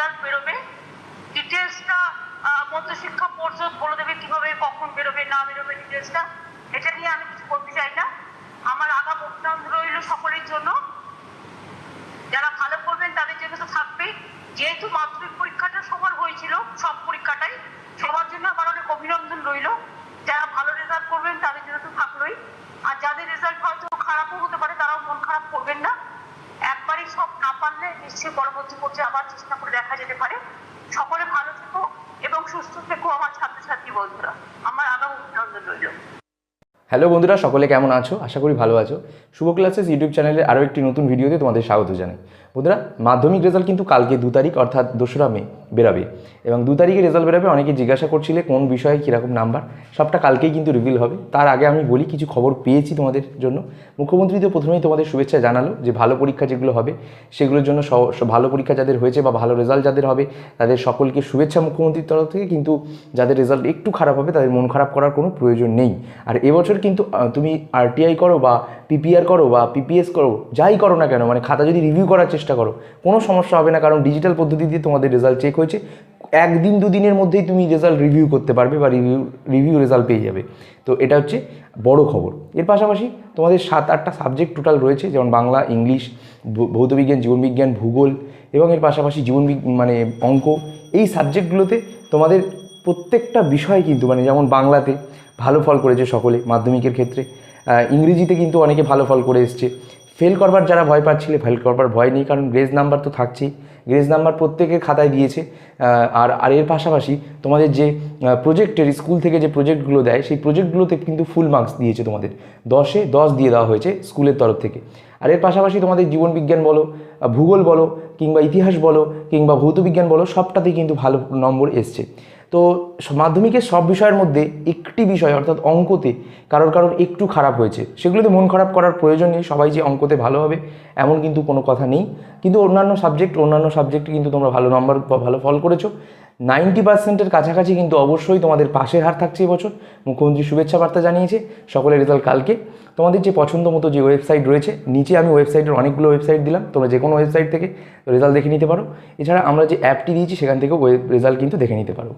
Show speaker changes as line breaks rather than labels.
Result বেরোবে, ডিটেলসটা মধ্যশিক্ষা পর্ষদ বলে দেবে কিভাবে কখন বেরোবে না বেরোবে ডিটেলসটা। এটা নিয়ে আমি কিছু বলতে চাই না। আমার আগাম অভিনন্দন রইল সকলের জন্য। যারা ভালো করবেন তাদের জন্য তো থাকবেই, যেহেতু মাধ্যমিক পরীক্ষাটা সবার হয়েছিল, সব পরীক্ষাটাই সবার জন্য আমার অনেক অভিনন্দন রইল। যারা ভালো রেজাল্ট করবেন তাদের জন্য তো থাকলোই, আর যাদের রেজাল্ট হয়তো খারাপও হতে পারে তারাও মন খারাপ করবেন না। একবারই সব না পারলে নিশ্চয়ই পরবর্তী পর্যায়ে আবার চেষ্টা করে দেখা যেতে পারে। সকলে ভালো থেকো এবং সুস্থ থেকো আমার ছাত্রছাত্রী বন্ধুরা। আমার আগাম অভিনন্দন রইল।
হ্যালো বন্ধুরা, সকলে কেমন আছো? আশা করি ভালো আছো। শুভ ক্লাসেস ইউটিউব চ্যানেলের আরও একটি নতুন ভিডিওতে তোমাদের স্বাগত জানাই। বন্ধুরা, মাধ্যমিক রেজাল্ট কিন্তু কালকে 2 তারিখ অর্থাৎ 2রা মে বেরাবে, এবং 2 তারিখে রেজাল্ট বেরাবে। অনেকে জিজ্ঞাসা করছিলে কোন বিষয়ে কীরকম নাম্বার, সবটা কালকেই কিন্তু রিভিল হবে। তার আগে আমি বলি, কিছু খবর পেয়েছি তোমাদের জন্য। মুখ্যমন্ত্রী তো প্রথমেই তোমাদের শুভেচ্ছা জানালো যে ভালো পরীক্ষা যেগুলো হবে সেগুলোর জন্য ভালো পরীক্ষা যাদের হয়েছে বা ভালো রেজাল্ট যাদের হবে তাদের সকলকে শুভেচ্ছা মুখ্যমন্ত্রীর তরফ থেকে। কিন্তু যাদের রেজাল্ট একটু খারাপ হবে তাদের মন খারাপ করার কোনো প্রয়োজন নেই। আর এবছর কিন্তু তুমি RTI করো বা PPR করো বা PPS করো, যাই করো না কেন, মানে খাতা যদি রিভিউ করার চেষ্টা করো, কোনো সমস্যা হবে না, কারণ ডিজিটাল পদ্ধতি দিয়ে তোমাদের রেজাল্ট চেক হয়েছে। 1-2 দিনের মধ্যেই তুমি রেজাল্ট রিভিউ করতে পারবে বা রিভিউ রেজাল্ট পেয়ে যাবে। তো এটা হচ্ছে বড় খবর। এর পাশাপাশি তোমাদের 7-8টা সাবজেক্ট টোটাল রয়েছে, যেমন বাংলা, ইংলিশ, ভৌতবিজ্ঞান, জীবনবিজ্ঞান, ভূগোল এবং এর পাশাপাশি মানে অঙ্ক। এই সাবজেক্টগুলোতে তোমাদের প্রত্যেকটা বিষয় কিন্তু যেমন বাংলাতে ভালো ফল করেছে সকলে মাধ্যমিকের ক্ষেত্রে, ইংরেজিতে কিন্তু অনেকে ভালো ফল করে এসছে। ফেল করবার যারা ভয় পাচ্ছিলে, ফেল করবার ভয় নেই, কারণ গ্রেজ নাম্বার তো থাকছেই। গ্রেজ নাম্বার প্রত্যেকের খাতায় দিয়েছে। আর এর পাশাপাশি তোমাদের যে প্রজেক্টের স্কুল থেকে যে প্রজেক্টগুলো দেয় সেই প্রজেক্টগুলোতে কিন্তু ফুল মার্কস দিয়েছে তোমাদের। 10-এ 10 দিয়ে দেওয়া হয়েছে স্কুলের তরফ থেকে। আর এর পাশাপাশি তোমাদের জীবনবিজ্ঞান বলো, ভূগোল বলো, কিংবা ইতিহাস বলো, কিংবা ভৌতবিজ্ঞান বলো, সবটাতেই কিন্তু ভালো নম্বর এসছে। তো মাধ্যমিকের সব বিষয়ের মধ্যে একটি বিষয় অর্থাৎ অঙ্কতে কারোর একটু খারাপ হয়েছে, সেগুলোতে মন খারাপ করার প্রয়োজন নেই। সবাই যে অঙ্কতে ভালো হবে এমন কিন্তু কোনো কথা নেই। কিন্তু অন্যান্য সাবজেক্টে কিন্তু তোমরা ভালো নম্বর বা ভালো ফল করেছো। 90%-এর কাছাকাছি কিন্তু অবশ্যই তোমাদের পাশের হার থাকছে এবছর। মুখ্যমন্ত্রী শুভেচ্ছা বার্তা জানিয়েছে। সকলের রেজাল্ট কালকে। তোমাদের যে পছন্দ মতো যে ওয়েবসাইট রয়েছে, নিচে আমি ওয়েবসাইটের অনেকগুলো ওয়েবসাইট দিলাম, তোমরা যে কোনো ওয়েবসাইট থেকে রেজাল্ট দেখে নিতে পারো। এছাড়া আমরা যে অ্যাপটি দিয়েছি সেখান থেকেও রেজাল্ট কিন্তু দেখে নিতে পারো।